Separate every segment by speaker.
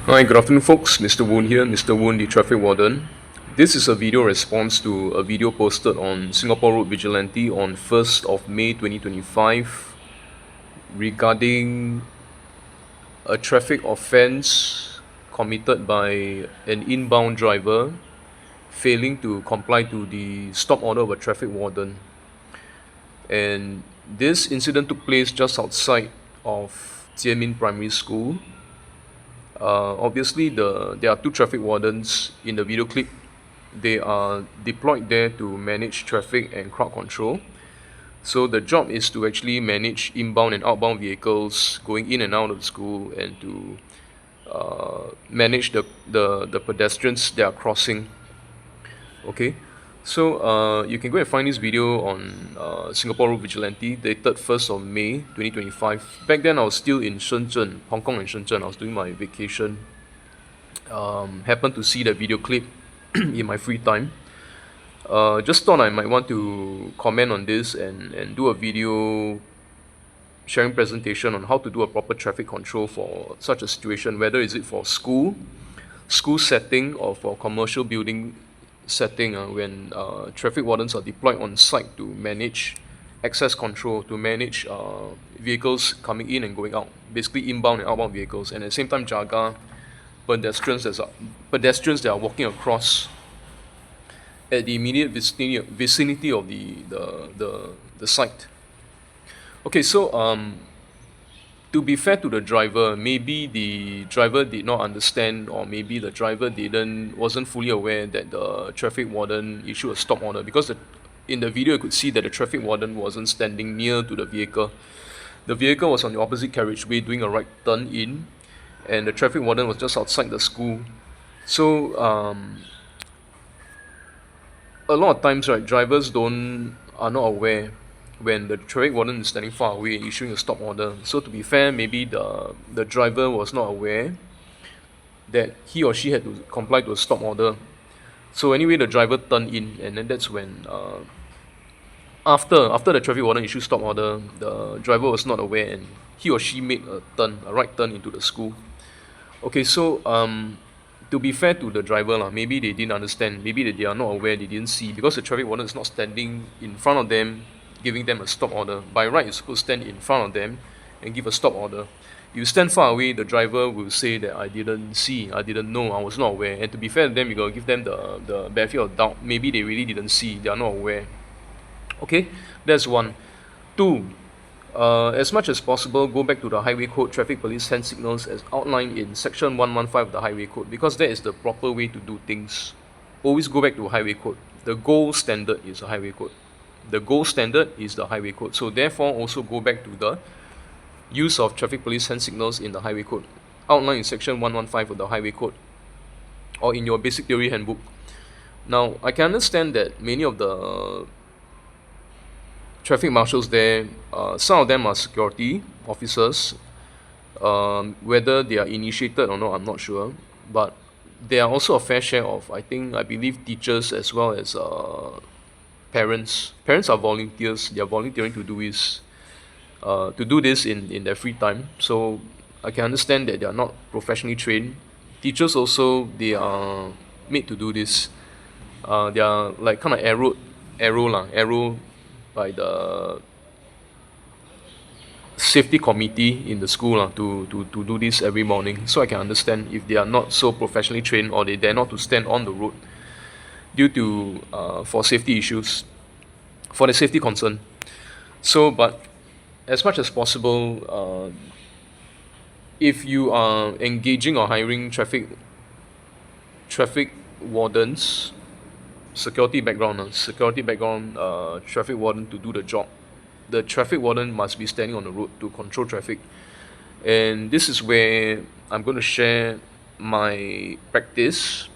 Speaker 1: Hi, good afternoon, folks. Mr. Woon here, Mr. Woon, the traffic warden. This is a video response to a video posted on Singapore Road Vigilante on 1st of May 2025 regarding a traffic offense committed by an inbound driver failing to comply to the stop order of a traffic warden. And this incident took place just outside of Jiemin Primary School. Obviously, there are two traffic wardens in the video clip. They are deployed there to manage traffic and crowd control. So the job is to actually manage inbound and outbound vehicles going in and out of the school, and to manage the pedestrians that are crossing. Okay, so you can go and find this video on Singapore Road Vigilante, dated 1st of May 2025. Back then, I was still in Shenzhen, Hong Kong and Shenzhen. I was doing my vacation. Happened to see the video clip in my free time. Just thought I might want to comment on this and do a video sharing presentation on how to do a proper traffic control for such a situation, whether is it for school setting or for commercial building setting, when traffic wardens are deployed on site to manage access control, to manage vehicles coming in and going out, basically inbound and outbound vehicles, and at the same time jaga pedestrians that are walking across at the immediate vicinity of the site. Okay, so to be fair to the driver, maybe the driver did not understand, or maybe the driver wasn't fully aware that the traffic warden issued a stop order, because in the video you could see that the traffic warden wasn't standing near to the vehicle. The vehicle was on the opposite carriageway doing a right turn in, and the traffic warden was just outside the school. So a lot of times, right, drivers are not aware when the traffic warden is standing far away and issuing a stop order. So to be fair, maybe the driver was not aware that he or she had to comply to a stop order. So anyway, the driver turned in, and then that's when after the traffic warden issued stop order, the driver was not aware, and he or she made a right turn into the school. Okay, so to be fair to the driver, maybe they didn't understand, maybe they are not aware, they didn't see, because the traffic warden is not standing in front of them giving them a stop order. By right, you're supposed to stand in front of them and give a stop order. If you stand far away, the driver will say that I didn't see, I didn't know, I was not aware. And to be fair to them, you gotta give them the benefit of doubt. Maybe they really didn't see, they are not aware. Okay, that's one. Two, as much as possible, go back to the Highway Code, Traffic Police hand signals as outlined in Section 115 of the Highway Code, because that is the proper way to do things. Always go back to Highway Code. The gold standard is the Highway Code. The gold standard is the Highway Code. So therefore, also go back to the use of traffic police hand signals in the Highway Code, outlined in Section 115 of the Highway Code, or in your basic theory handbook. Now, I can understand that many of the traffic marshals there, some of them are security officers. Whether they are initiated or not, I'm not sure. But there are also a fair share of, I believe, teachers as well as parents. Parents are volunteers. They are volunteering to do this in their free time. So I can understand that they are not professionally trained. Teachers also, they are made to do this. They are like kind of arrow by the safety committee in the school to do this every morning. So I can understand if they are not so professionally trained, or they dare not to stand on the road due to for safety issues, for the safety concern. So, but as much as possible, if you are engaging or hiring traffic wardens, security background traffic warden to do the job, the traffic warden must be standing on the road to control traffic. And this is where I'm going to share my practice.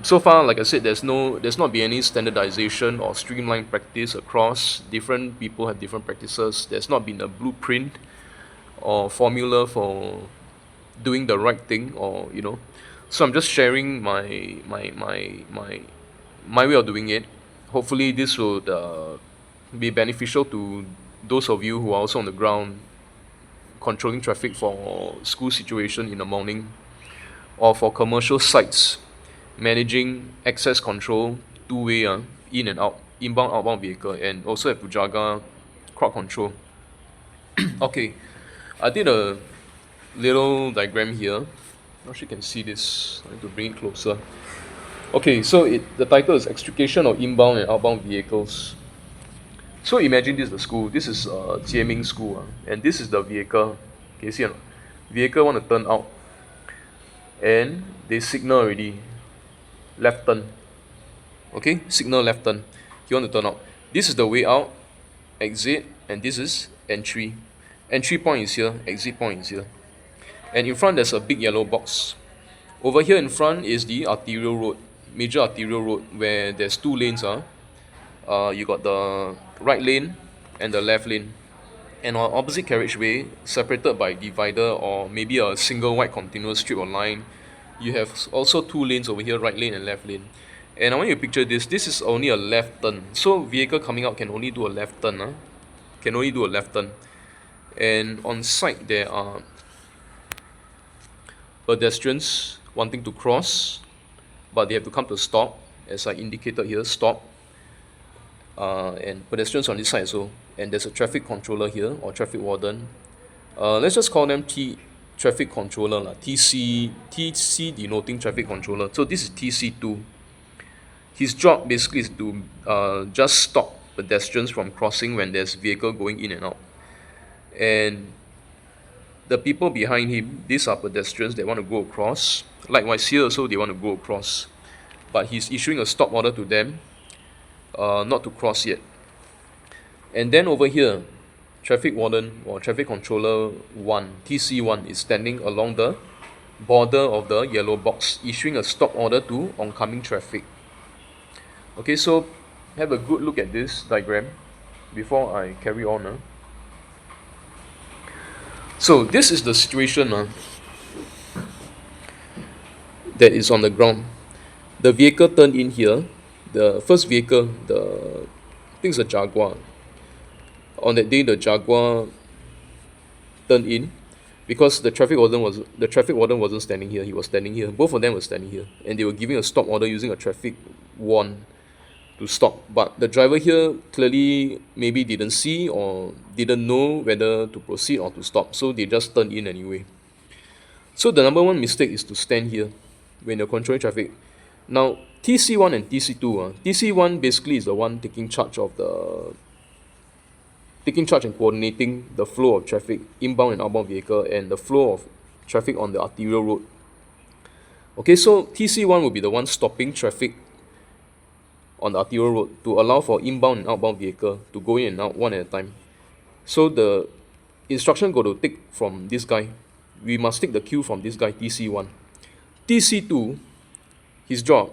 Speaker 1: So far, like I said, there's not been any standardization or streamlined practice across. Different people have different practices. There's not been a blueprint or formula for doing the right thing, or So I'm just sharing my way of doing it. Hopefully, this would be beneficial to those of you who are also on the ground controlling traffic for school situation in the morning. or for commercial sites, managing access control, two-way in and out, inbound, outbound vehicle, and also have to jaga crowd control. Okay, I did a little diagram here. Not sure you can see this. I need to bring it closer. Okay, so the title is Extrication of Inbound and Outbound Vehicles. So imagine this is the school. This is Jiemin School, and this is the vehicle. Can you see or not? Vehicle want to turn out, and they signal already. Left turn. Okay, signal left turn. You want to turn out. This is the way out, exit, and this is entry. Entry point is here, exit point is here. And in front there's a big yellow box. Over here in front is the arterial road, major arterial road, where there's two lanes. You got the right lane and the left lane. And on opposite carriageway, separated by divider or maybe a single white continuous strip of line, you have also two lanes over here, right lane and left lane. And I want you to picture this. This is only a left turn. So vehicle coming out can only do a left turn. Can only do a left turn. And on site there are pedestrians wanting to cross, but they have to come to a stop, as I indicated here, stop. And pedestrians on this side as well. And there's a traffic controller here, or traffic warden. Let's just call them traffic controller, TC denoting traffic controller. So this is TC2. His job basically is to just stop pedestrians from crossing when there's vehicle going in and out. And the people behind him, these are pedestrians that want to go across. Likewise here also they want to go across. But he's issuing a stop order to them, not to cross yet. And then over here, traffic warden or traffic controller 1, TC1, is standing along the border of the yellow box, issuing a stop order to oncoming traffic. Okay, so have a good look at this diagram before I carry on. So this is the situation that is on the ground. The vehicle turned in here. The first vehicle, I think it's a Jaguar. On that day, the Jaguar turned in because the traffic warden wasn't standing here. He was standing here. Both of them were standing here, and they were giving a stop order using a traffic warn to stop. But the driver here clearly maybe didn't see or didn't know whether to proceed or to stop, so they just turned in anyway. So the number one mistake is to stand here when you're controlling traffic. Now TC1 and TC2, TC1 basically is the one taking charge and coordinating the flow of traffic, inbound and outbound vehicle, and the flow of traffic on the arterial road. Okay, so TC1 will be the one stopping traffic on the arterial road to allow for inbound and outbound vehicle to go in and out one at a time. So the instruction got to take from this guy. We must take the cue from this guy, TC1. TC2, his job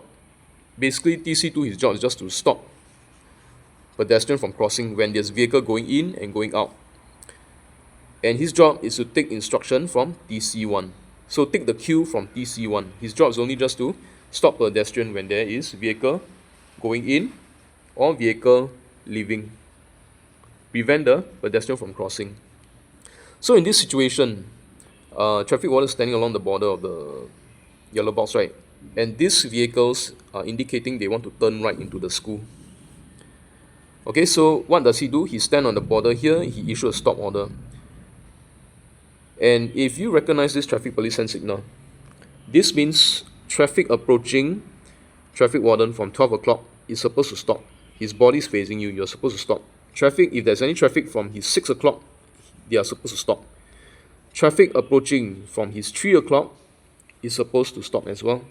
Speaker 1: is just to stop pedestrian from crossing when there's vehicle going in and going out. And his job is to take instruction from TC1. So take the cue from TC1. His job is only just to stop pedestrian when there is vehicle going in or vehicle leaving. Prevent the pedestrian from crossing. So in this situation, traffic warden is standing along the border of the yellow box, right? And these vehicles are indicating they want to turn right into the school. Okay, so what does he do? He stands on the border here, he issues a stop order. And if you recognize this traffic police hand signal, this means traffic approaching traffic warden from 12 o'clock is supposed to stop. His body is facing you, you're supposed to stop. Traffic, if there's any traffic from his 6 o'clock, they are supposed to stop. Traffic approaching from his 3 o'clock is supposed to stop as well.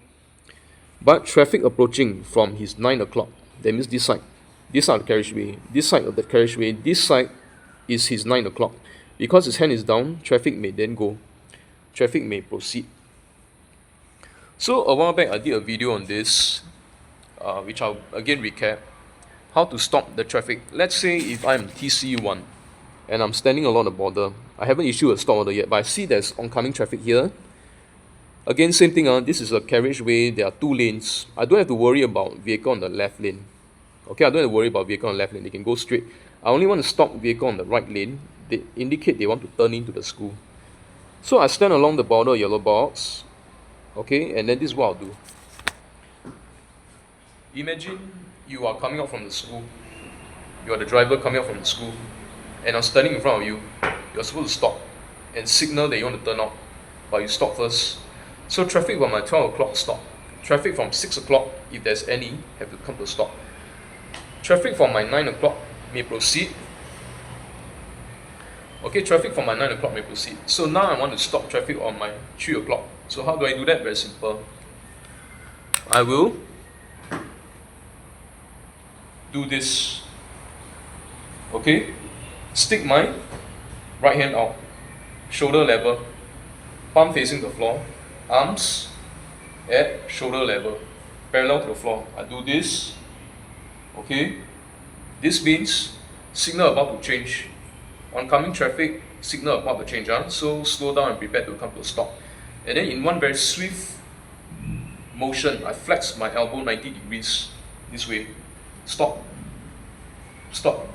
Speaker 1: But traffic approaching from his 9 o'clock, that means this side of the carriageway, this side of the carriageway, this side is his 9 o'clock. Because his hand is down, traffic may then go. Traffic may proceed. So a while back I did a video on this, which I'll again recap. How to stop the traffic. Let's say if I'm TC1 and I'm standing along the border, I haven't issued a stop order yet, but I see there's oncoming traffic here. Again, same thing, this is a carriageway, there are two lanes. I don't have to worry about vehicle on the left lane. Okay, I don't have to worry about vehicle on the left lane, they can go straight. I only want to stop vehicle on the right lane. They indicate they want to turn into the school. So I stand along the border yellow box. Okay, and then this is what I'll do. Imagine you are coming out from the school. You are the driver coming out from the school, and I'm standing in front of you. You're supposed to stop and signal that you want to turn out, but you stop first. So traffic from my 12 o'clock stop. Traffic from 6 o'clock, if there's any, have to come to a stop. Traffic from my 9 o'clock may proceed. Okay, traffic from my 9 o'clock may proceed. So now I want to stop traffic on my 3 o'clock. So how do I do that? Very simple. I will do this. Okay, stick my right hand out, shoulder level, palm facing the floor, arms at shoulder level, parallel to the floor. I do this. Okay, this means signal about to change. Oncoming traffic, signal about to change. So slow down and prepare to come to a stop. And then in one very swift motion, I flex my elbow 90 degrees this way. Stop. Stop.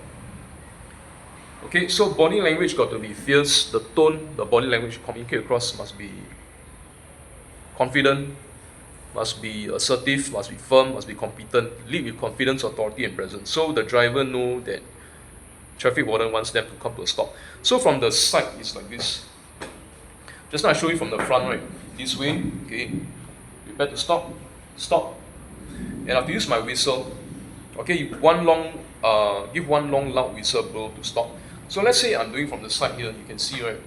Speaker 1: Okay, so body language got to be fierce. The tone, the body language communicate across must be confident, must be assertive, must be firm, must be competent, lead with confidence, authority, and presence. So the driver know that traffic warden wants them to come to a stop. So from the side, it's like this. Just now I show you from the front, right? This way, okay. Prepare to stop, stop. And I have to use my whistle. Okay, give one long loud whistle blow to stop. So let's say I'm doing from the side here, you can see, right?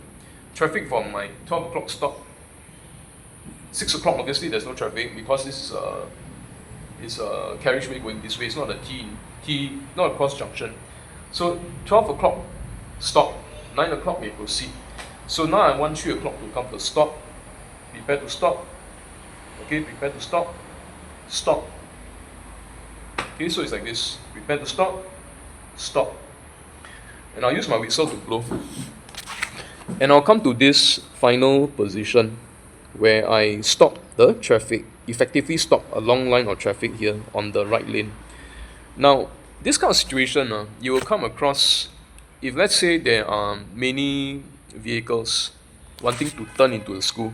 Speaker 1: Traffic from my 12 o'clock stop. 6 o'clock, obviously there's no traffic because this is a carriageway going this way. It's not a not a cross junction. So 12 o'clock stop, 9 o'clock may proceed. So now I want 3 o'clock to come to stop. Prepare to stop. Okay, prepare to stop. Stop. Okay, so it's like this. Prepare to stop. Stop. And I'll use my whistle to blow. And I'll come to this final position where I stop the traffic, effectively stop a long line of traffic here on the right lane. Now, this kind of situation, you will come across if let's say there are many vehicles wanting to turn into the school.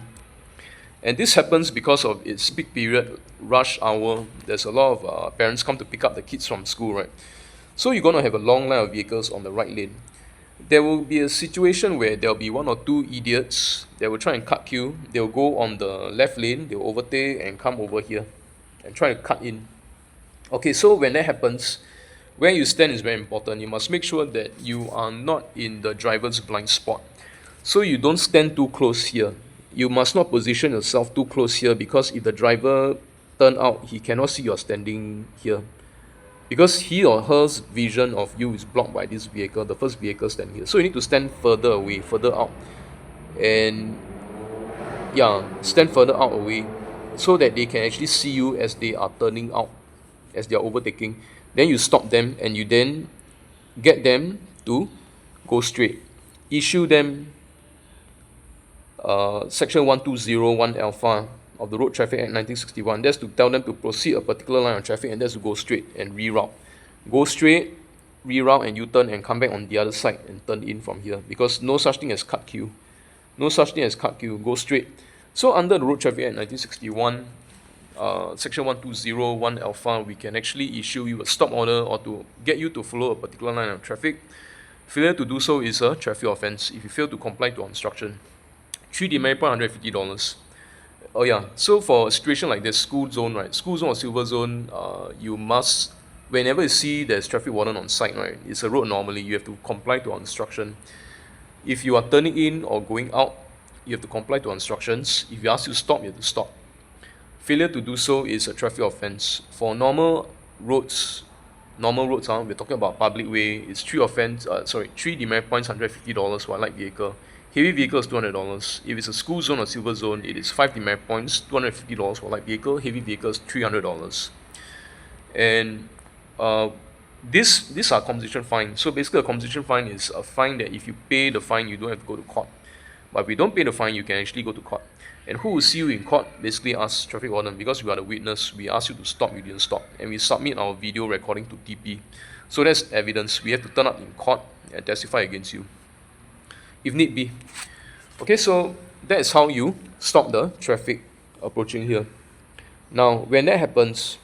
Speaker 1: And this happens because of its peak period, rush hour. There's a lot of parents come to pick up the kids from school, right? So you're going to have a long line of vehicles on the right lane. There will be a situation where there will be one or two idiots that will try and cut queue. They'll go on the left lane, they'll overtake and come over here and try to cut in. Okay, so when that happens, where you stand is very important. You must make sure that you are not in the driver's blind spot. So you don't stand too close here. You must not position yourself too close here because if the driver turn out, he cannot see you're standing here. Because he or her vision of you is blocked by this vehicle, the first vehicle standing here. So you need to stand further away, further out. And yeah, stand further out away so that they can actually see you as they are turning out, as they are overtaking. Then you stop them and you then get them to go straight. Issue them Section 1201 Alpha of the Road Traffic Act 1961. That's to tell them to proceed a particular line of traffic and that's to go straight and reroute. Go straight, reroute and U-turn and come back on the other side and turn in from here because no such thing as cut queue. No such thing as cut queue. Go straight. So under the Road Traffic Act 1961, Section 1201 Alpha, we can actually issue you a stop order or to get you to follow a particular line of traffic. Failure to do so is a traffic offence if you fail to comply to instruction. 3 demerit point, $150. Oh yeah, so for a situation like this, school zone, right? School zone or silver zone, you must, whenever you see there's traffic warden on site, right? It's a road anomaly, you have to comply to our instruction. If you are turning in or going out, you have to comply to instructions. If you ask you to stop, you have to stop. Failure to do so is a traffic offence. For normal roads, we're talking about public way, it's 3 demerit points, $150 for a light vehicle. Heavy vehicle is $200. If it's a school zone or silver zone, it is 5 demerit points, $250 for light vehicle. Heavy vehicle is $300. And these are compensation fine. So basically, a compensation fine is a fine that if you pay the fine, you don't have to go to court. But if you don't pay the fine, you can actually go to court. And who will see you in court? Basically, us, traffic warden, because we are the witness. We ask you to stop, you didn't stop, and we submit our video recording to TP. So that's evidence. We have to turn up in court and testify against you, if need be. Okay, so that is how you stop the traffic approaching here. Now, when that happens,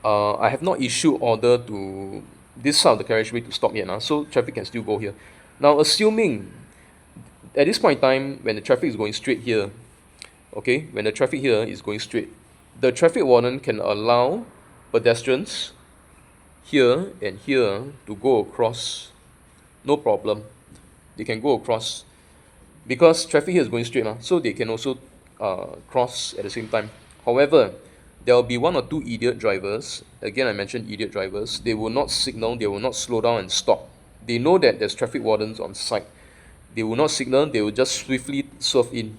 Speaker 1: I have not issued order to this side of the carriageway to stop yet, so traffic can still go here. Now, assuming at this point in time, when the traffic is going straight here, okay, when the traffic here is going straight, the traffic warden can allow pedestrians here and here to go across, no problem. They can go across because traffic here is going straight, so they can also cross at the same time. However, there will be one or two idiot drivers. Again, I mentioned idiot drivers. They will not signal, they will not slow down and stop. They know that there's traffic wardens on site. They will not signal, they will just swiftly swerve in.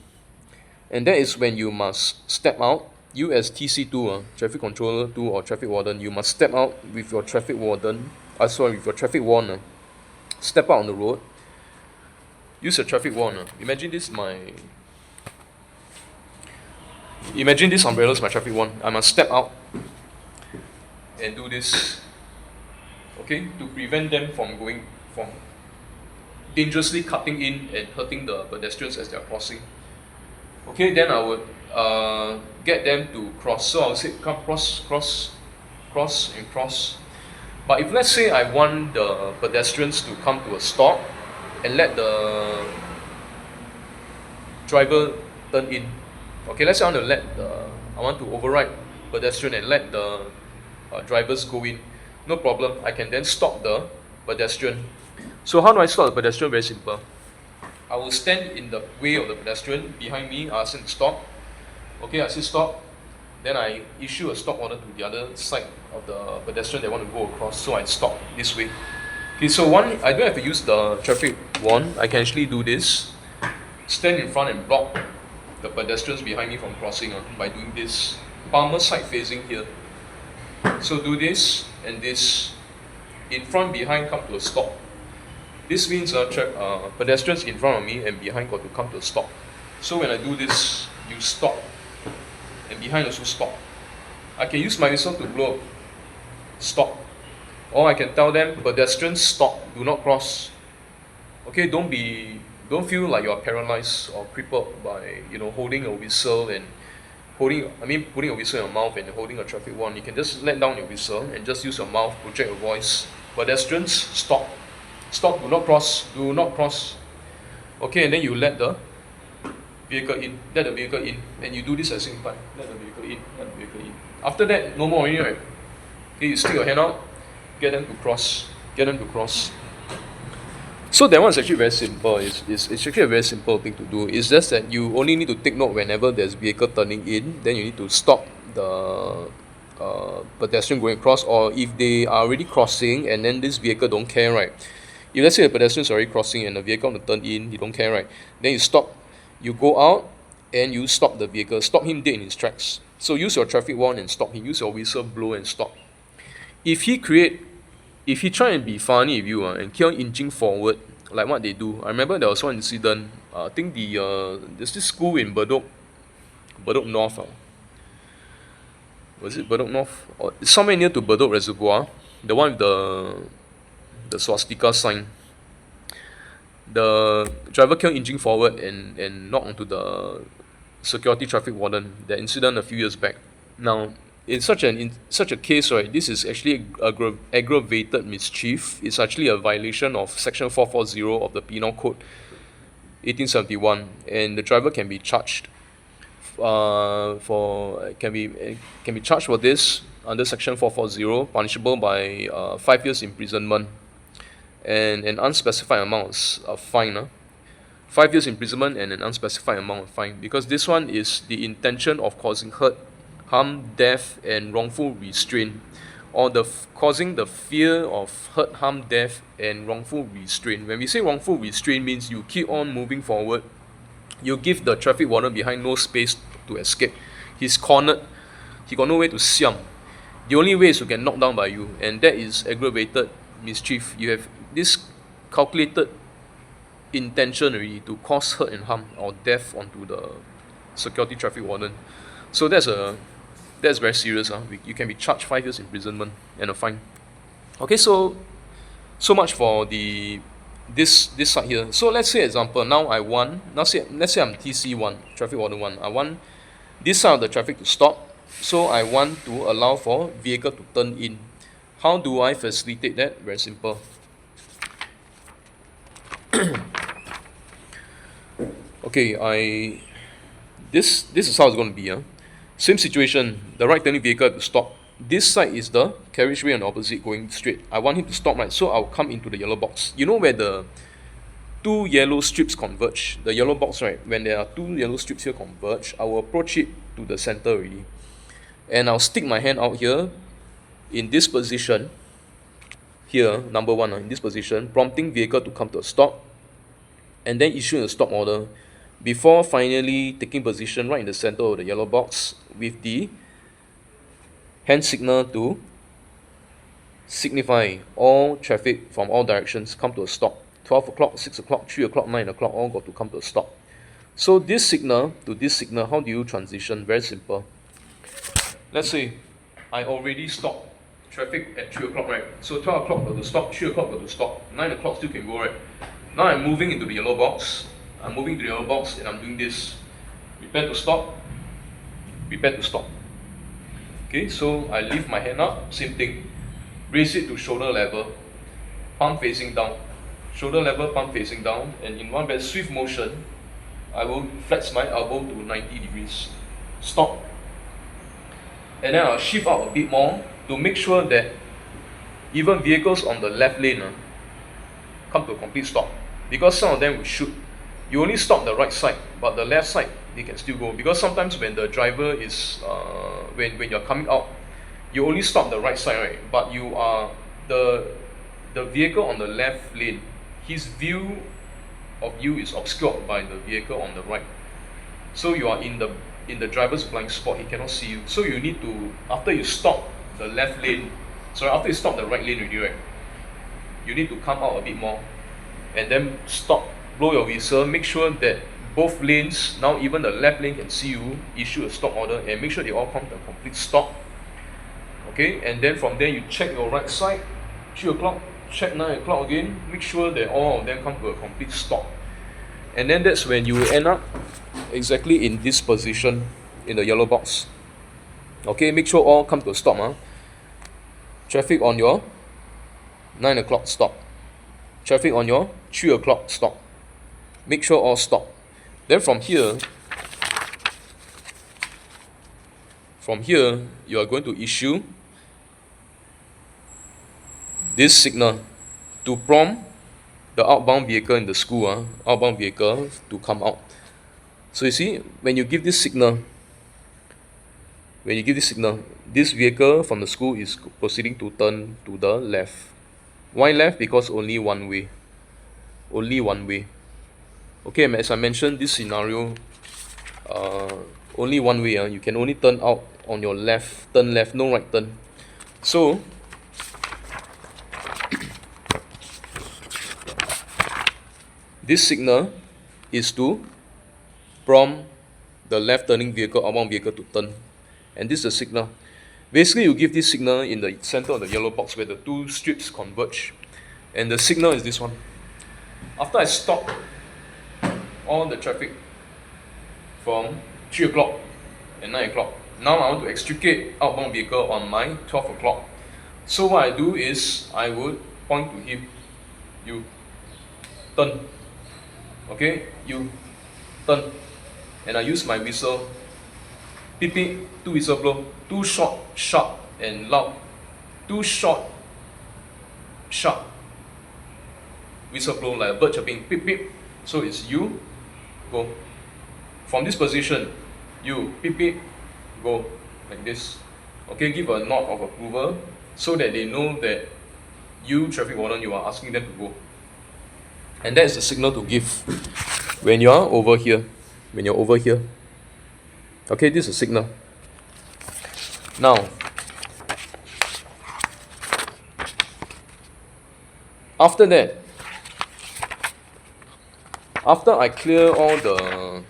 Speaker 1: And that is when you must step out. You as TC2, traffic controller 2 or traffic warden, you must step out with your traffic warden, with your traffic warden. Step out on the road. Use a traffic warden. Imagine this umbrella is my traffic warden. I must step out and do this, okay, to prevent them from dangerously cutting in and hurting the pedestrians as they are crossing. Okay, then I would get them to cross. So I would say come cross, and cross. But if let's say I want the pedestrians to come to a stop and let the driver turn in. Okay, let's say I want to override pedestrian and let the drivers go in. No problem. I can then stop the pedestrian. So how do I stop the pedestrian? Very simple. I will stand in the way of the pedestrian behind me. I ask him to stop. Okay, I say stop. Then I issue a stop order to the other side of the pedestrian that want to go across. So I stop this way. Okay, so I don't have to use the traffic warden. I can actually do this. Stand in front and block the pedestrians behind me from crossing by doing this. Palmer side facing here. So do this and this. In front, behind, come to a stop. This means pedestrians in front of me and behind got to come to a stop. So when I do this, you stop. And behind also stop. I can use my whistle to blow stop. Or I can tell them, pedestrians stop, do not cross. Okay, don't feel like you're paralyzed or crippled by holding a whistle and putting a whistle in your mouth and holding a traffic warden. You can just let down your whistle and just use your mouth, project your voice. Pedestrians stop. Stop, do not cross, do not cross. Okay, and then you let the vehicle in, and you do this at the same time. Let the vehicle in, let the vehicle in. After that, no more already, right? Okay, you stick your hand out, get them to cross. So that one is actually very simple. It's actually a very simple thing to do. It's just that you only need to take note whenever there's vehicle turning in, then you need to stop the pedestrian going across, or if they are already crossing and then this vehicle don't care, right? If let's say the pedestrian is already crossing and the vehicle want to turn in, you don't care, right? Then you stop, you go out and you stop the vehicle, stop him dead in his tracks. So use your traffic warden and stop him, use your whistle, blow and stop. If he try and be funny with you and keep on inching forward, like what they do. I remember there was one incident, I think there's this school in Bedok North. Was it Bedok North? Or somewhere near to Bedok Reservoir, the one with the swastika sign. The driver kept inching forward and knocked onto the security traffic warden. That incident a few years back. Now, in such a case, right, this is actually aggravated mischief. It's actually a violation of Section 440 of the Penal Code 1871, and the driver can be charged can be charged for this under Section 440, punishable by 5 years imprisonment and an unspecified amount of fine. 5 years imprisonment and an unspecified amount of fine, because this one is the intention of causing hurt, harm, death, and wrongful restraint, or causing the fear of hurt, harm, death, and wrongful restraint. When we say wrongful restraint, means you keep on moving forward, you give the traffic warden behind no space to escape. He's cornered, he got no way to siam. The only way is to get knocked down by you, and that is aggravated mischief. You have this calculated intention already to cause hurt and harm or death onto the security traffic warden. So that's very serious. You can be charged 5 years imprisonment and a fine. Okay, so much for this side here. So let's say example, let's say I'm TC1, traffic warden 1. I want this side of the traffic to stop. So I want to allow for vehicle to turn in. How do I facilitate that? Very simple. Okay, this is how it's going to be. Same situation, the right turning vehicle to stop. This side is the carriageway on the opposite going straight. I want him to stop, right? So I'll come into the yellow box. You know where the two yellow strips converge? The yellow box, right? When there are two yellow strips here converge, I will approach it to the center already. And I'll stick my hand out here in this position. Here, number one, in this position, prompting vehicle to come to a stop. And then issuing a stop order before finally taking position right in the center of the yellow box with the hand signal to signify all traffic from all directions come to a stop. 12 o'clock, 6 o'clock, 3 o'clock, 9 o'clock, all got to come to a stop. So this signal to this signal, how do you transition? Very simple. Let's say I already stopped traffic at 3 o'clock, right? So 12 o'clock got to stop, 3 o'clock got to stop, 9 o'clock still can go, right? Now I'm moving into the yellow box. I'm moving to the yellow box and I'm doing this. Prepare to stop, prepare to stop. Okay, so I lift my hand up, same thing. Raise it to shoulder level, palm facing down. Shoulder level, palm facing down. And in one very swift motion, I will flex my elbow to 90 degrees. Stop. And then I'll shift out a bit more to make sure that even vehicles on the left lane come to a complete stop. Because some of them will shoot. You only stop the right side, but the left side, they can still go. Because sometimes when the driver is, when you're coming out, you only stop the right side, right? But you are, the vehicle on the left lane, his view of you is obscured by the vehicle on the right. So you are in the driver's blind spot, he cannot see you. So you need to, after you stop the left lane, after you stop the right lane already, right? You need to come out a bit more and then stop, blow your whistle, make sure that both lanes, now even the left lane can see you, issue a stop order and make sure they all come to a complete stop. Okay, and then from there you check your right side, 3 o'clock, check 9 o'clock again, make sure that all of them come to a complete stop. And then that's when you end up exactly in this position in the yellow box. Okay, make sure all come to a stop. Traffic on your 9 o'clock stop. Traffic on your 3 o'clock stop. Make sure all stop. Then from here you are going to issue this signal to prompt the outbound vehicle in the school, outbound vehicle to come out. So you see, when you give this signal, this vehicle from the school is proceeding to turn to the left. Why left? Because only one way. Only one way. Okay, as I mentioned, this scenario, only one way. You can only turn out on your left, turn left, no right turn. So, this signal is to prompt the left turning vehicle, outbound vehicle to turn. And this is the signal. Basically, you give this signal in the center of the yellow box where the two strips converge. And the signal is this one. After I stop all the traffic from 3 o'clock and 9 o'clock, now I want to extricate outbound vehicle on my 12 o'clock. So what I do is I would point to him. You turn. Okay, you turn. And I use my whistle. Beep beep, 2 whistle blow. 2 short, sharp and loud. 2 short, sharp whistle blow like a bird chirping. Beep beep. So it's you, go. From this position, you beep beep, go like this. Okay, give a nod of approval so that they know that you, traffic warden, you are asking them to go. And that's the signal to give when you are over here. When you're over here. Okay, this is a signal. Now, after that, after I clear all the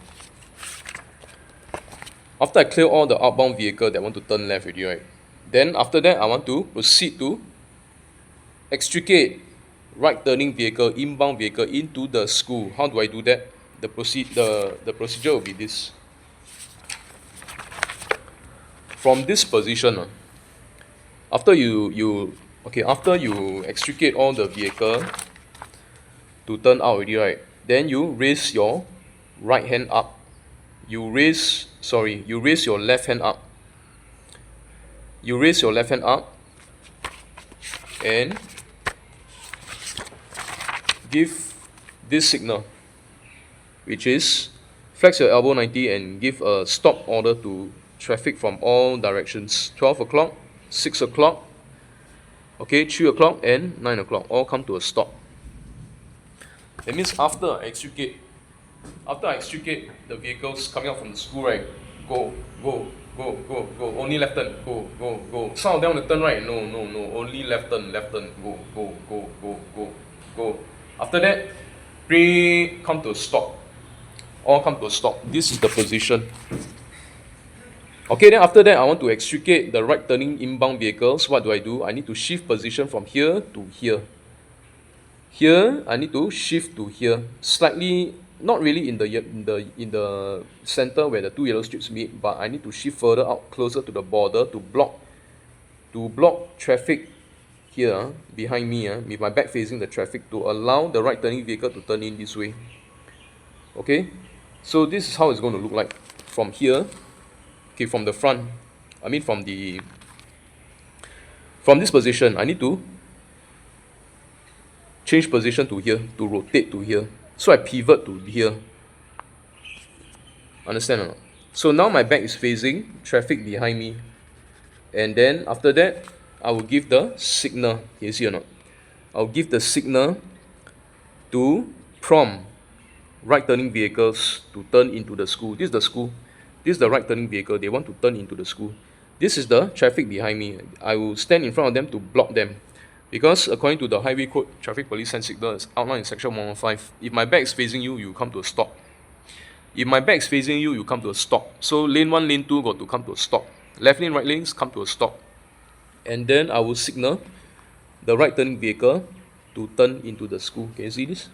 Speaker 1: outbound vehicle that want to turn left already, right? Then after that, I want to proceed to extricate right turning vehicle, inbound vehicle into the school. How do I do that? The procedure will be this. from this position, after you extricate all the vehicle to turn out already, right? Then you raise your right hand up. You raise your left hand up. You raise your left hand up and give this signal, which is flex your elbow 90 and give a stop order to traffic from all directions. 12 o'clock, 6 o'clock, okay, 3 o'clock and 9 o'clock, all come to a stop. That means after I extricate the vehicles coming out from the school, right? Go, only left turn, go. Some of them want to turn right, no, only left turn, go. After that, come to a stop. All come to a stop. This is the position. Okay, then after that, I want to extricate the right turning inbound vehicles. What do? I need to shift position from here to here. Here, I need to shift to here. Slightly, not really in the center where the two yellow strips meet, but I need to shift further out, closer to the border to block traffic here behind me, with my back facing the traffic, to allow the right turning vehicle to turn in this way. Okay, so this is how it's going to look like from here. Okay, from the front, from this position, I need to change position to here, to rotate to here. So I pivot to here. Understand or not? So now my back is facing traffic behind me. And then after that, I will give the signal. Can you see or not? I'll give the signal to prompt right turning vehicles to turn into the school. This is the school. This is the right turning vehicle. They want to turn into the school. This is the traffic behind me. I will stand in front of them to block them. Because according to the Highway Code, traffic police send signal is outlined in section 115. If my back is facing you, you come to a stop. If my back is facing you, you come to a stop. So lane 1, lane 2 got to come to a stop. Left lane, right lanes come to a stop. And then I will signal the right turning vehicle to turn into the school. Can you see this?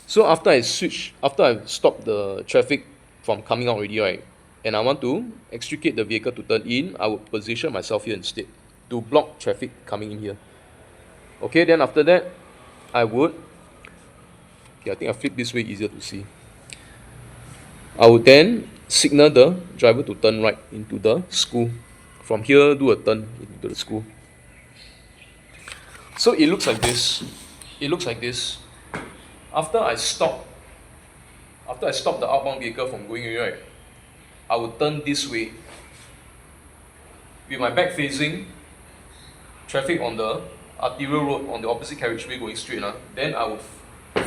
Speaker 1: So after I've stopped the traffic from coming out already, right, and I want to extricate the vehicle to turn in, I would position myself here instead to block traffic coming in here. Okay, then after that, I think I flip this way, easier to see. I would then signal the driver to turn right into the school. From here, do a turn into the school. So it looks like this. After I stop the outbound vehicle from going away, right, I will turn this way with my back facing traffic on the arterial road on the opposite carriageway going straight. Then I will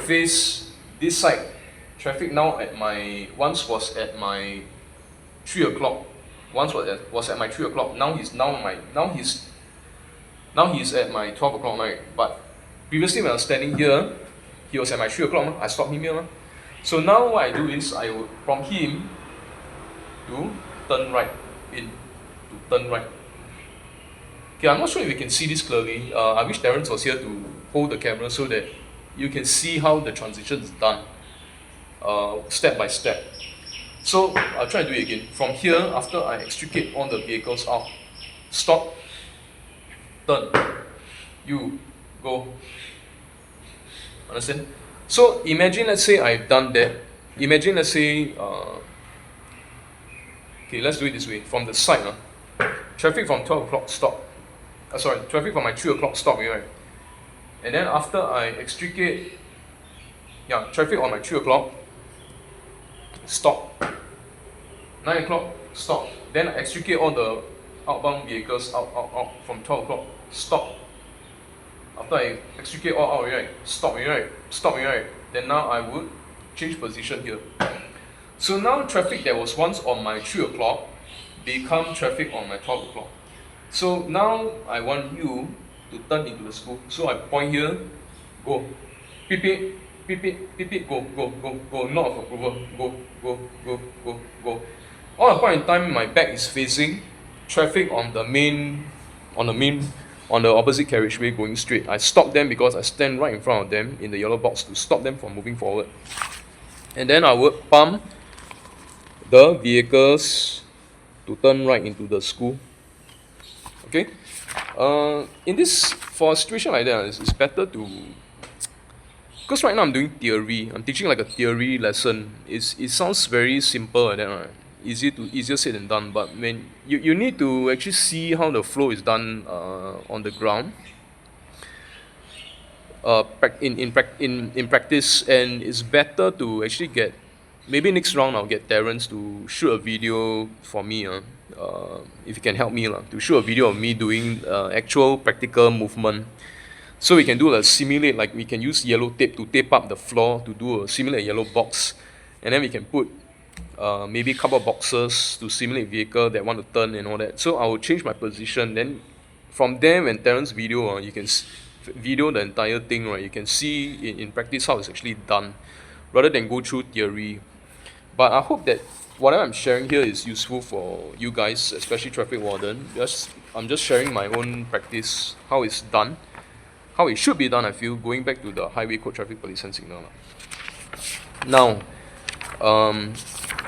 Speaker 1: face this side. Traffic now once was at my 3 o'clock. Once was at my 3 o'clock. Now he's at my 12 o'clock, right? But previously when I was standing here, he was at my 3 o'clock. I stopped him here. So now what I do is I will prompt him to turn right. Okay, I'm not sure if you can see this clearly. I wish Terence was here to hold the camera so that you can see how the transition is done, step by step. So I'll try to do it again. From here, after I extricate all the vehicles out, stop, turn, you go. Understand? So imagine, let's say I've done that. Imagine, let's say, okay, let's do it this way. From the side, traffic from 12 o'clock stop. Traffic from my 3 o'clock stop, right? And then after I extricate, traffic on my 3 o'clock, stop. 9 o'clock, stop. Then I extricate all the outbound vehicles out from 12 o'clock, stop. After I extricate all out, right? Stop, right? Then now I would change position here. So now traffic that was once on my 3 o'clock become traffic on my 12 o'clock. So now I want you to turn into the school. So I point here, go. Beep, go. Not of approval. Go. All the point in time, my back is facing traffic on the opposite carriageway going straight. I stop them because I stand right in front of them in the yellow box to stop them from moving forward. And then I would pump the vehicles to turn right into the school. Okay, in this, for a situation like that, it's better to, because right now I'm doing theory. I'm teaching like a theory lesson. It sounds very simple like that, right? Easier said than done. But when you need to actually see how the flow is done on the ground. In practice, and it's better to actually get, maybe next round I'll get Terrence to shoot a video for me, if you can help me to shoot a video of me doing actual practical movement, so we can do a simulate, like we can use yellow tape to tape up the floor to do a simulate yellow box, and then we can put maybe a couple of boxes to simulate vehicle that want to turn and all that. So I will change my position, then from there when Terrence video, you can video the entire thing, right? You can see in practice how it's actually done, rather than go through theory. But I hope that whatever I'm sharing here is useful for you guys, especially traffic warden. I'm just sharing my own practice, how it's done, how it should be done. I feel, going back to the highway code, traffic police and signal. Now,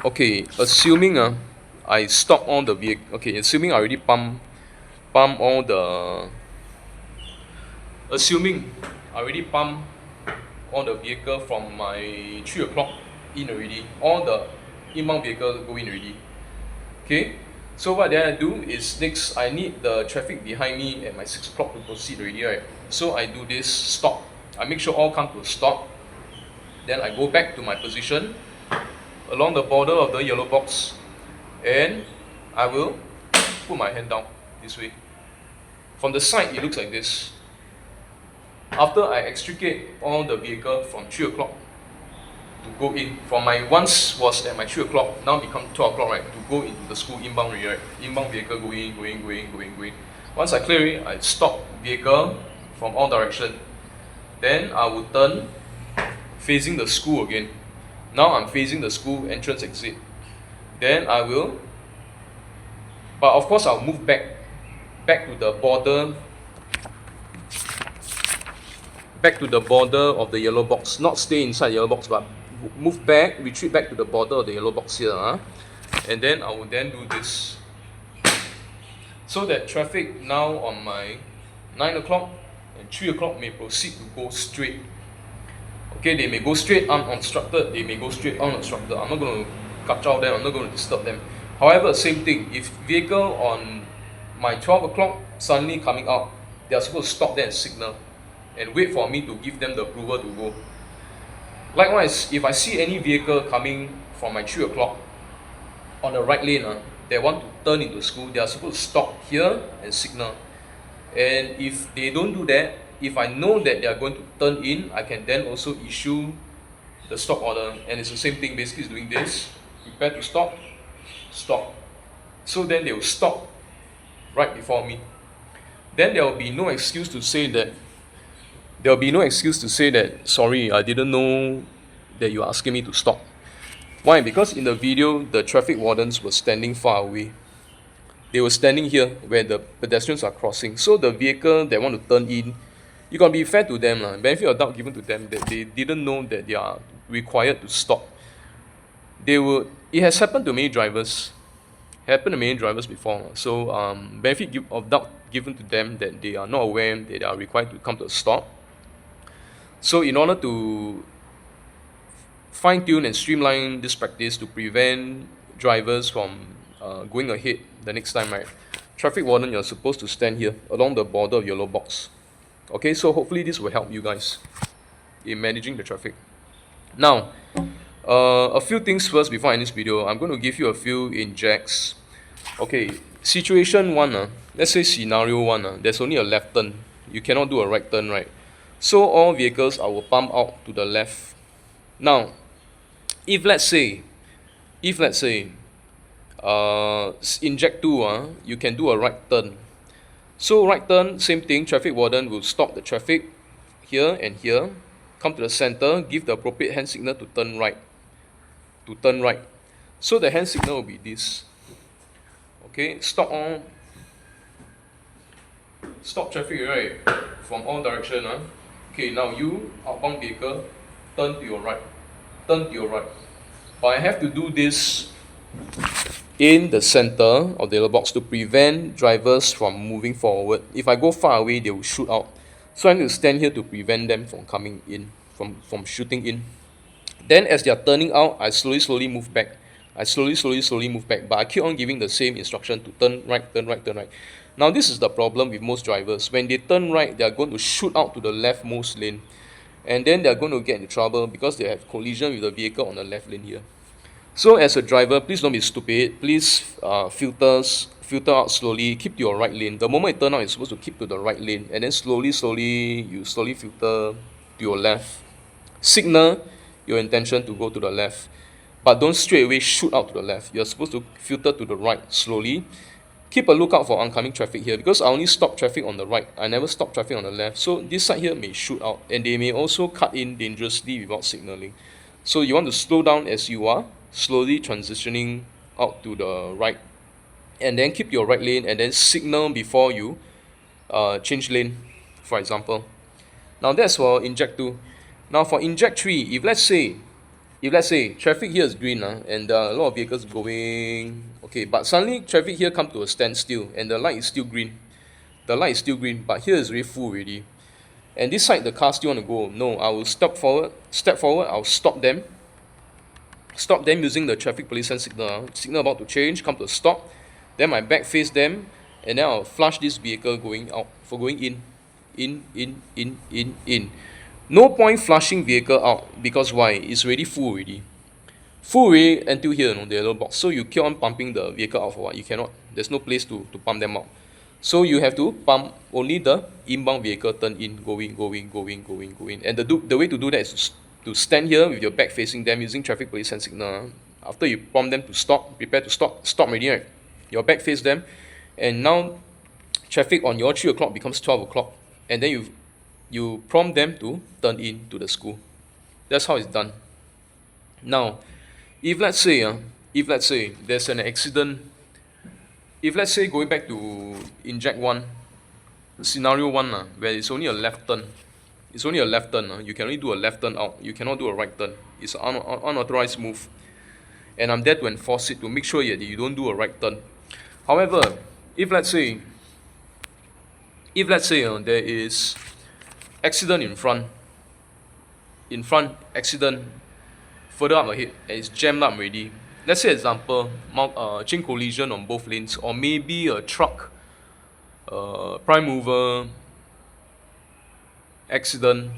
Speaker 1: okay, assuming I stop all the vehicle. Okay, assuming I already pump all the. Assuming I already pump all the vehicle from my 3 o'clock in already, all the inbound vehicle go in already. Okay, so what then I do is, next I need the traffic behind me at my 6 o'clock to proceed already, right? So I do this stop. I make sure all come to a stop. Then I go back to my position along the border of the yellow box, and I will put my hand down this way. From the side, it looks like this. After I extricate all the vehicle from 3 o'clock to go in, from my once was at my 3 o'clock, now become 12 o'clock, right? To go into the school inbound, right? Inbound vehicle going. Once I clear it, I stop vehicle from all direction. Then I will turn facing the school again. Now I'm facing the school entrance exit. Then I will, but of course I'll move back to the border. Back to the border of the yellow box, not stay inside the yellow box, but move back, retreat back to the border of the yellow box here, and then I will then do this, so that traffic now on my 9 o'clock and 3 o'clock may proceed to go straight. Okay, they may go straight unobstructed, they may go straight unobstructed. I'm not going to kacau them, I'm not going to disturb them. However, same thing, if vehicle on my 12 o'clock suddenly coming out, they are supposed to stop there and signal and wait for me to give them the approval to go. Likewise, if I see any vehicle coming from my 3 o'clock on the right lane, they want to turn into school, they are supposed to stop here and signal. And if they don't do that, if I know that they are going to turn in, I can then also issue the stop order. And it's the same thing, basically it's doing this, prepare to stop, stop. So then they will stop right before me. Then there will be no excuse to say that sorry, I didn't know that you are asking me to stop. Why? Because in the video, the traffic wardens were standing far away. They were standing here where the pedestrians are crossing. So the vehicle that want to turn in, you gotta be fair to them, benefit of doubt given to them, that they didn't know that they are required to stop. It has happened to many drivers. Before. So benefit of doubt given to them, that they are not aware that they are required to come to a stop. So in order to fine-tune and streamline this practice to prevent drivers from going ahead the next time, right? Traffic warden, you're supposed to stand here along the border of yellow box. Okay, so hopefully this will help you guys in managing the traffic. Now, a few things first before I end this video. I'm going to give you a few injects. Okay, situation 1, let's say scenario 1, there's only a left turn. You cannot do a right turn, right? So all vehicles I will pump out to the left. Now, if let's say, inject 2, you can do a right turn. So right turn, same thing, traffic warden will stop the traffic here and here, come to the center, give the appropriate hand signal to turn right. So the hand signal will be this. Okay, stop traffic, right, from all direction. Okay, now you, outbound vehicle, turn to your right. But I have to do this in the center of the yellow box to prevent drivers from moving forward. If I go far away, they will shoot out. So I need to stand here to prevent them from coming in, from shooting in. Then as they are turning out, I slowly move back. I slowly move back, but I keep on giving the same instruction to turn right, turn right, turn right. Now this is the problem with most drivers. When they turn right, they are going to shoot out to the leftmost lane. And then they are going to get into trouble because they have collision with the vehicle on the left lane here. So as a driver, please don't be stupid. Please filter out slowly. Keep to your right lane. The moment you turn out, you're supposed to keep to the right lane, and then slowly filter to your left. Signal your intention to go to the left, but don't straight away shoot out to the left. You're supposed to filter to the right slowly. Keep a lookout for oncoming traffic here because I only stop traffic on the right. I never stop traffic on the left. So this side here may shoot out, and they may also cut in dangerously without signaling. So you want to slow down as you are slowly transitioning out to the right, and then keep your right lane and then signal before you change lane, for example. Now that's for inject 2. Now for inject 3, if let's say traffic here is green and there are a lot of vehicles going, okay, but suddenly traffic here come to a standstill and the light is still green. The light is still green, but here is really full already. And this side the car still want to go. No, I will step forward, I'll stop them using the traffic police signal. Signal about to change, come to a stop. Then my back face them, and then I'll flush this vehicle going out for going in. No point flushing vehicle out because why? It's already full already. Full already until here, the yellow box. So you keep on pumping the vehicle out for what? You cannot. There's no place to pump them out. So you have to pump only the inbound vehicle turn in, going. And the way to do that is to stand here with your back facing them using traffic police hand signal. After you prompt them to stop, prepare to stop already, right? Your back face them, and now traffic on your 3 o'clock becomes 12 o'clock, and then you prompt them to turn in to the school. That's how it's done. Now, if let's say there's an accident, if let's say going back to inject 1, scenario 1 where it's only a left turn, you can only do a left turn out, you cannot do a right turn. It's an unauthorized move, and I'm there to enforce it to make sure that you don't do a right turn. However, if let's say there is accident in front accident further up ahead and it's jammed up already. Let's say example, chain collision on both lanes, or maybe a truck prime mover accident,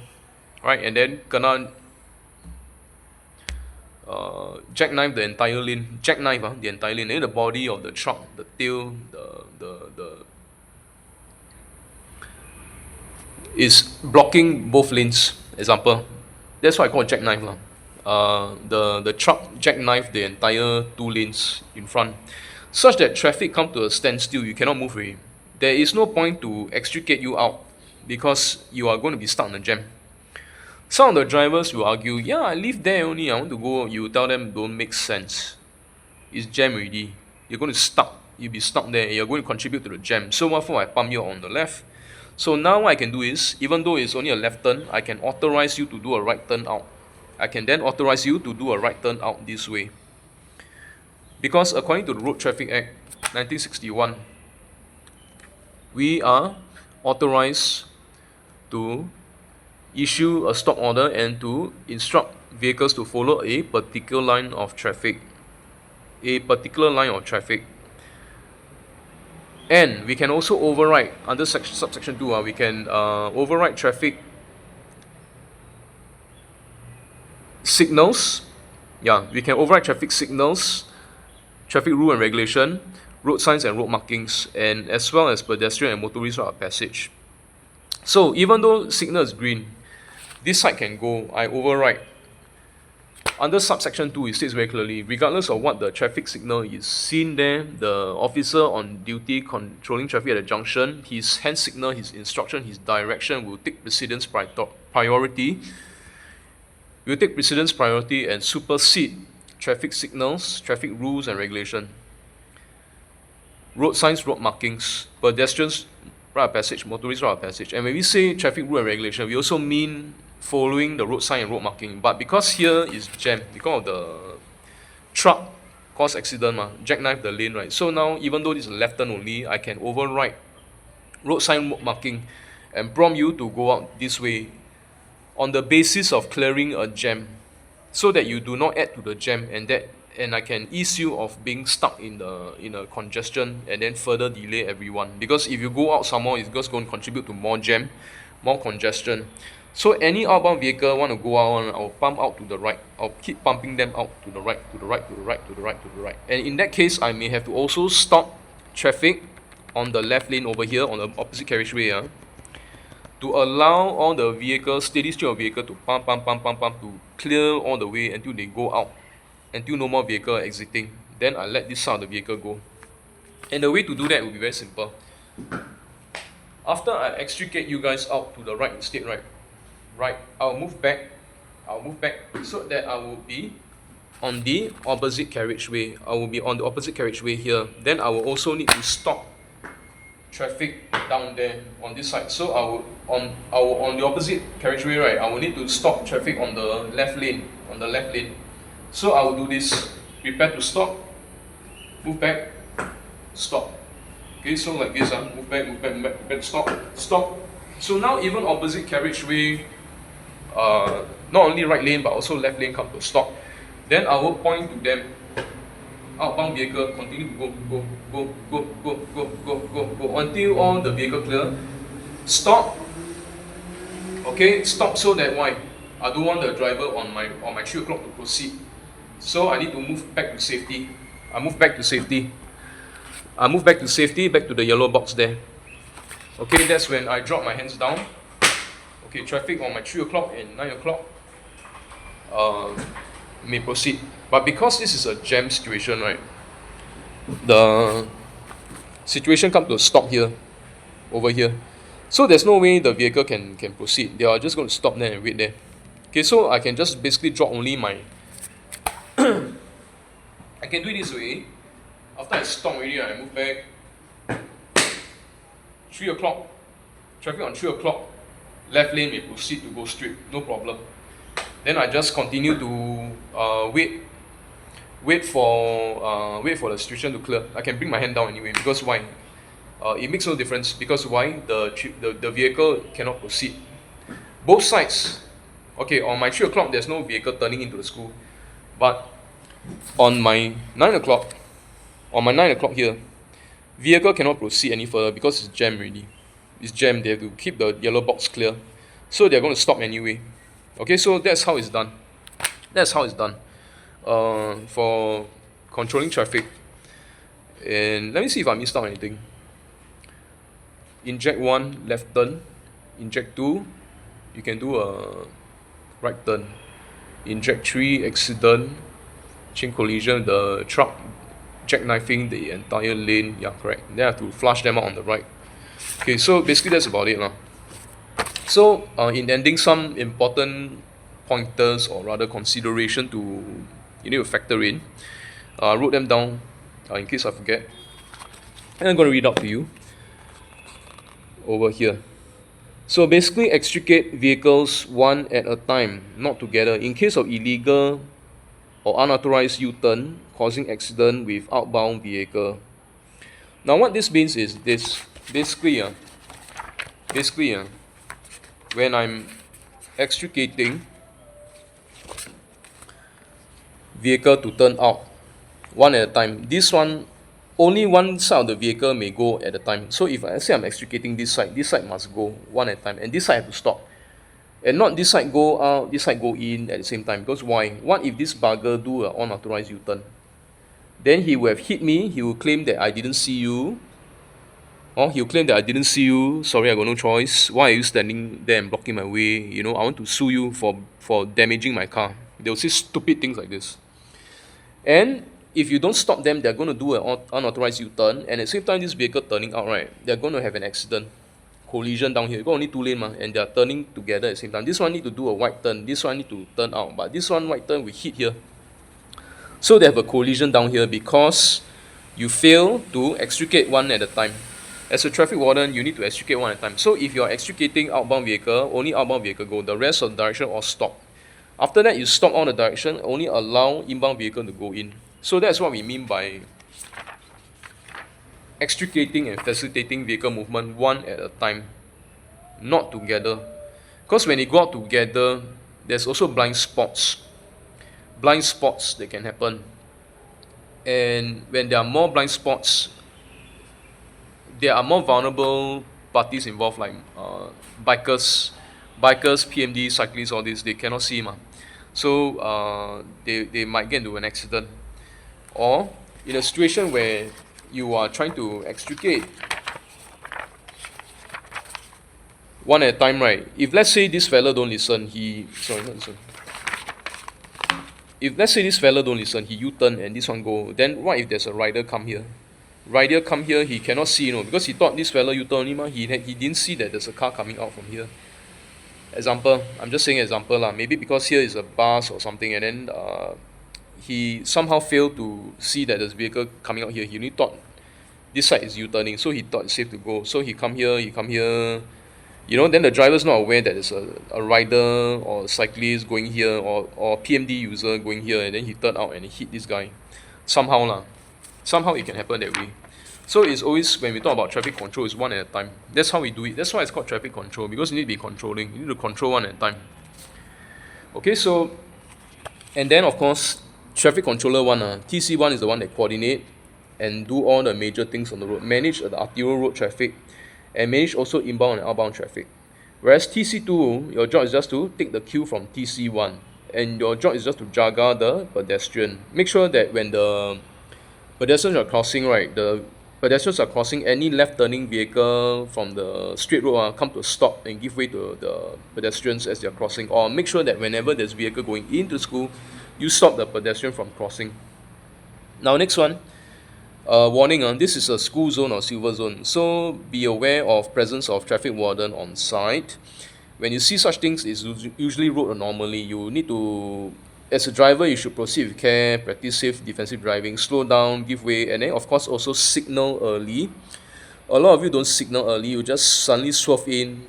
Speaker 1: right? And then kena jackknife the entire lane, the entire lane, and then the body of the truck, the tail, the is blocking both lanes, example. That's what I call jackknife the truck jackknife the entire 2 lanes in front, such that traffic come to a standstill. You cannot move away. There is no point to extricate you out because you are going to be stuck in a jam. Some of the drivers will argue, yeah, I live there only, I want to go. You tell them, don't make sense. It's jam already. You'll be stuck there, you're going to contribute to the jam. So what for I pump you on the left? So now what I can do is, even though it's only a left turn, I can authorize you to do a right turn out. I can then authorize you to do a right turn out this way. Because according to the Road Traffic Act 1961, we are authorized to issue a stop order and to instruct vehicles to follow a particular line of traffic. And we can also override, under subsection 2, we can override traffic signals. Yeah, we can override traffic signals, traffic rule and regulation, road signs and road markings, and as well as pedestrian and motorist route of passage. So even though signal is green, this side can go, I override. Under subsection 2, it states very clearly, regardless of what the traffic signal is seen there, the officer on duty controlling traffic at the junction, his hand signal, his instruction, his direction will take precedence priority and supersede traffic signals, traffic rules and regulation, road signs, road markings, pedestrians, route of passage, motorist route of passage. And when we say traffic rule and regulation, we also mean following the road sign and road marking. But because here is jammed, because of the truck cause accident jackknife the lane, right? So now even though this is a left turn only, I can override road sign marking and prompt you to go out this way on the basis of clearing a jam, so that you do not add to the jam, and I can ease you of being stuck in a congestion and then further delay everyone. Because if you go out somewhere, it's just going to contribute to more jam, more congestion. So any outbound vehicle want to go out, I'll pump out to the right. I'll keep pumping them out to the right, to the right, to the right, to the right, to the right. And in that case, I may have to also stop traffic on the left lane over here on the opposite carriageway, to allow all the vehicles, steady stream of vehicle to pump to clear all the way until they go out, until no more vehicle exiting. Then I let this side of the vehicle go. And the way to do that will be very simple. After I extricate you guys out to the right instead, right, I'll move back so that I will be on the opposite carriageway. I will be on the opposite carriageway here. Then I will also need to stop traffic down there on this side. So I will on the opposite carriageway, right, I will need to stop traffic on the left lane. So I will do this. Prepare to stop, move back, stop. Okay, so like this, move back, stop. So now even opposite carriageway, not only right lane but also left lane come to stop. Then I will point to them. Outbound vehicle continue to go until all the vehicle clear. Stop. Okay, stop, so that why? I don't want the driver on my 3 o'clock to proceed. So I need to move back to safety. I move back to safety, back to the yellow box there. Okay, that's when I drop my hands down. Okay, traffic on my 3 o'clock and 9 o'clock may proceed. But because this is a jam situation, right, the situation comes to a stop here, over here. So there's no way the vehicle can proceed. They are just going to stop there and wait there. Okay, so I can just basically drop only my I can do it this way. After I stop already, I move back. 3 o'clock, traffic on 3 o'clock, left lane may proceed to go straight, no problem. Then I just continue to wait for the situation to clear. I can bring my hand down anyway, because why? It makes no difference, because why? The vehicle cannot proceed. Both sides. Okay, on my 3 o'clock there's no vehicle turning into the school, but on my 9 o'clock, here, vehicle cannot proceed any further because it's jammed already. It's jammed. They have to keep the yellow box clear, so they're going to stop anyway. Okay, so that's how it's done. For controlling traffic. And let me see if I missed out anything. Inject 1, left turn. Inject 2, you can do a right turn. Inject 3, accident, chain collision, the truck jackknifing the entire lane. Yeah, correct. Then I have to flush them out on the right. Okay, so basically that's about it. So in ending, some important pointers, or rather consideration you need to factor in. I wrote them down in case I forget. And I'm going to read out to you over here. So basically, extricate vehicles one at a time, not together. In case of illegal or unauthorized U-turn causing accident with outbound vehicle. Now what this means is this. Basically, when I'm extricating vehicle to turn out one at a time, this one, only one side of the vehicle may go at a time. So if I say I'm extricating this side must go one at a time, and this side have to stop. And not this side go out, this side go in at the same time. Because why? What if this bugger do an unauthorized U-turn? Then he will have hit me, he will claim that I didn't see you. He'll claim that I didn't see you, sorry, I got no choice. Why are you standing there and blocking my way? I want to sue you for damaging my car. They'll say stupid things like this. And if you don't stop them, they're going to do an unauthorized U-turn, and at the same time this vehicle turning out, right, they're going to have an accident, collision down here. You got only 2 lanes, and they're turning together at the same time. This one need to do a white turn, this one need to turn out, but this one white turn we hit here. So they have a collision down here because you fail to extricate one at a time. As a traffic warden, you need to extricate one at a time. So if you're extricating outbound vehicle, only outbound vehicle go, the rest of the direction all stop. After that, you stop all the direction, only allow inbound vehicle to go in. So that's what we mean by extricating and facilitating vehicle movement one at a time, not together. Because when they go out together, there's also blind spots. Blind spots that can happen. And when there are more blind spots, there are more vulnerable parties involved, like bikers, PMD, cyclists, all this. They cannot see, so they might get into an accident. Or in a situation where you are trying to extricate one at a time, right? If let's say this fella don't listen, if let's say this fella don't listen, he U-turn and this one go, then what if there's a rider come here? Rider come here, he cannot see, because he thought this fella U-turn only, he didn't see that there's a car coming out from here. Example, I'm just saying example lah. Maybe because here is a bus or something, and then he somehow failed to see that there's vehicle coming out here. He only thought this side is U-turning, so he thought it's safe to go. So he come here, then the driver's not aware that there's a rider or a cyclist going here, or PMD user going here, and then he turned out and he hit this guy. Somehow it can happen that way. So it's always, when we talk about traffic control, it's one at a time. That's how we do it. That's why it's called traffic control, because you need to be controlling. You need to control one at a time. Okay, so, and then of course, traffic controller one, TC1 is the one that coordinate and do all the major things on the road, manage the arterial road traffic, and manage also inbound and outbound traffic. Whereas TC2, your job is just to take the cue from TC1, and your job is just to jaga the pedestrian. Make sure that when the pedestrians are crossing, right, the pedestrians are crossing, any left turning vehicle from the straight road come to a stop and give way to the pedestrians as they are crossing. Or make sure that whenever there's vehicle going into school, you stop the pedestrian from crossing. Now next one, warning, this is a school zone or silver zone, so be aware of presence of traffic warden on site. When you see such things, it's usually road anomaly. You need to, as a driver, you should proceed with care, practice safe defensive driving, slow down, give way, and then of course also signal early. A lot of you don't signal early, you just suddenly swerve in.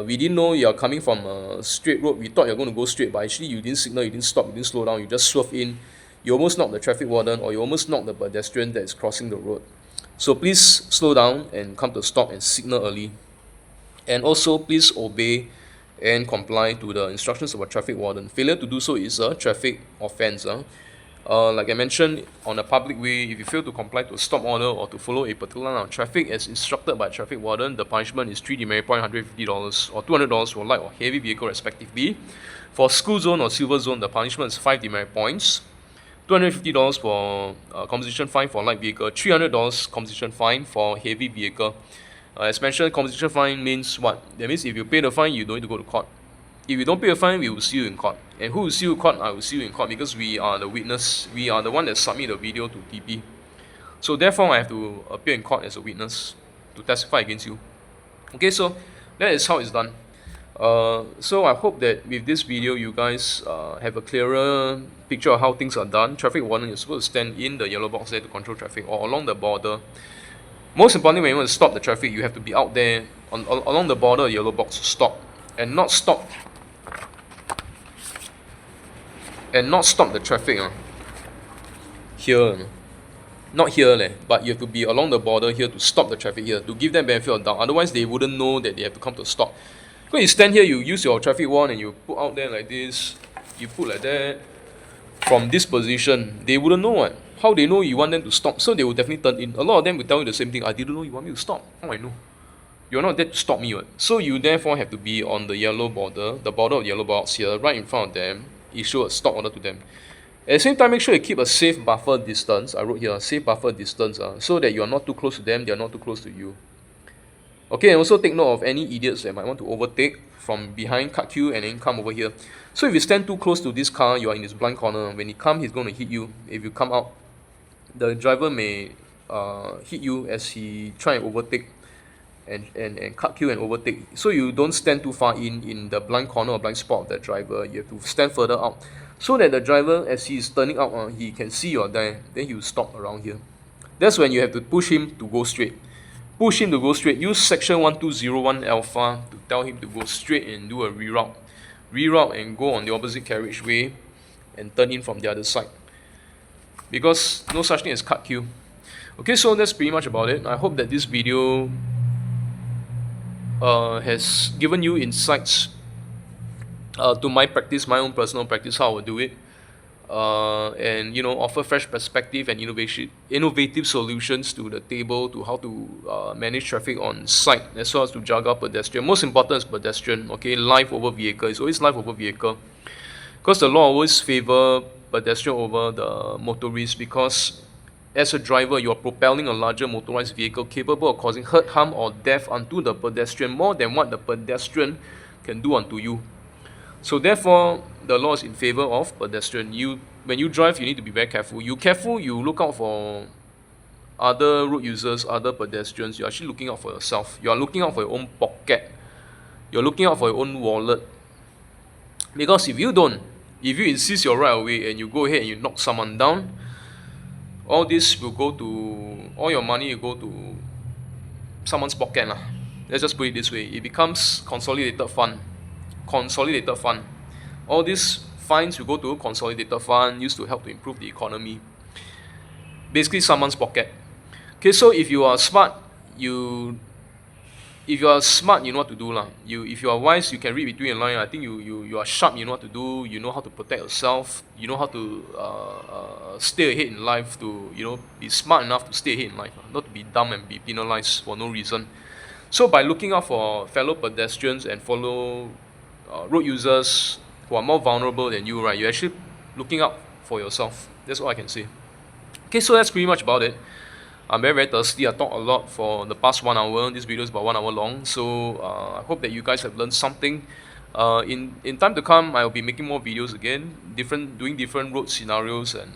Speaker 1: We didn't know you're coming from a straight road. We thought you're going to go straight, but actually you didn't signal, you didn't stop, you didn't slow down, you just swerve in. You almost knock the traffic warden, or you almost knock the pedestrian that is crossing the road. So please slow down and come to a stop and signal early. And also please obey and comply to the instructions of a traffic warden. Failure to do so is a traffic offence. Like I mentioned, on a public way, if you fail to comply to a stop order or to follow a particular line of traffic as instructed by a traffic warden, the punishment is 3 demerit points, $150, or $200 for light or heavy vehicle respectively. For school zone or silver zone, the punishment is 5 demerit points, $250 for compensation fine for light vehicle, $300 compensation fine for heavy vehicle. As mentioned, compensation fine means what? That means if you pay the fine, you don't need to go to court. If you don't pay a fine, we will see you in court. And who will see you in court? I will see you in court, because we are the witness. We are the one that submit the video to TP. So therefore, I have to appear in court as a witness to testify against you. Okay, so that is how it's done. So I hope that with this video, you guys have a clearer picture of how things are done. Traffic warden is supposed to stand in the yellow box there to control traffic, or along the border. Most importantly, when you want to stop the traffic, you have to be out there along the border of the yellow box to stop, and not stop the traffic here, not here but you have to be along the border here to stop the traffic here, to give them benefit of doubt. Otherwise they wouldn't know that they have to come to a stop. Because you stand here, you use your traffic warn and you put out there like this, you put like that, from this position, they wouldn't know what. How they know you want them to stop? So they will definitely turn in. A lot of them will tell you the same thing. I didn't know you want me to stop. How I know? You're not there to stop me. So you therefore have to be on the yellow border, the border of the yellow box here, right in front of them, issue a stop order to them. At the same time, make sure you keep a safe buffer distance. I wrote here, safe buffer distance, so that you are not too close to them, they are not too close to you. Okay, and also take note of any idiots that might want to overtake from behind, cut queue, and then come over here. So if you stand too close to this car, you are in this blind corner. When he comes, he's going to hit you. If you come out, the driver may hit you as he try and overtake and cut queue and overtake. So you don't stand too far in the blind corner or blind spot of that driver. You have to stand further out, so that the driver, as he is turning out, he can see you're there. Then he will stop around here. That's when you have to push him to go straight. Push him to go straight. Use section 1201 alpha to tell him to go straight and do a reroute. Reroute and go on the opposite carriageway and turn in from the other side. because no such thing as cut queue. Okay, so that's pretty much about it. I hope that this video has given you insights to my practice, my own personal practice, how I would do it, and offer fresh perspective and innovative solutions to the table to how to manage traffic on site as well as to juggle pedestrian. Most important is pedestrian. Okay, life over vehicle. It's always life over vehicle, because the law always favor pedestrian over the motorist, because as a driver, you are propelling a larger motorized vehicle capable of causing hurt, harm, or death unto the pedestrian more than what the pedestrian can do unto you. So therefore, the law is in favor of pedestrian. When you drive, you need to be very careful. You look out for other road users, other pedestrians. You're actually looking out for yourself. You are looking out for your own pocket. You're looking out for your own wallet. Because if you insist you're right away and you go ahead and you knock someone down, all your money will go to someone's pocket. Let's just put it this way. It becomes consolidated fund. All these fines will go to consolidated fund used to help to improve the economy. Basically someone's pocket. Okay, so if you are smart, you know what to do. If you are wise, you can read between the lines. I think you are sharp, you know what to do, you know how to protect yourself, you know how to stay ahead in life, to be smart enough to stay ahead in life, not to be dumb and be penalized for no reason. So by looking out for fellow pedestrians and fellow road users who are more vulnerable than you, right, you're actually looking out for yourself. That's all I can say. Okay, so that's pretty much about it. I'm very, very thirsty. I talked a lot for the past 1 hour. This video is about 1 hour long. So I hope that you guys have learned something. In time to come, I will be making more videos again, doing different road scenarios, and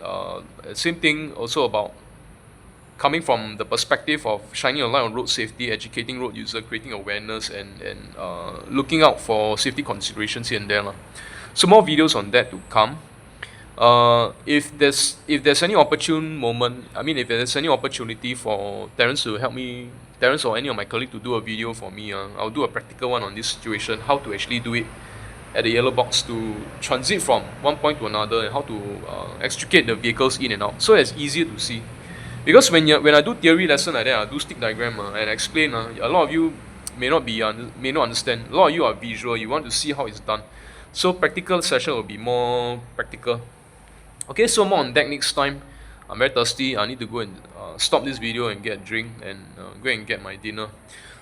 Speaker 1: same thing also about coming from the perspective of shining a light on road safety, educating road users, creating awareness, and looking out for safety considerations here and there. So more videos on that to come. If there's any opportune moment, if there's any opportunity for Terence to help me, Terence or any of my colleagues to do a video for me, I'll do a practical one on this situation, how to actually do it at the yellow box to transit from one point to another, and how to extricate the vehicles in and out, so it's easier to see. Because when I do theory lesson like that, I do stick diagram and explain. A lot of you may not understand. A lot of you are visual. You want to see how it's done. So practical session will be more practical. Okay, so more on that next time. I'm very thirsty. I need to go and stop this video and get a drink and go and get my dinner.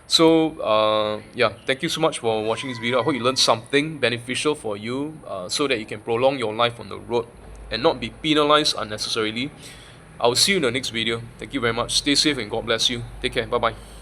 Speaker 1: So yeah, thank you so much for watching this video. I hope you learned something beneficial for you, so that you can prolong your life on the road and not be penalized unnecessarily. I will see you in the next video. Thank you very much. Stay safe and God bless you. Take care. Bye-bye.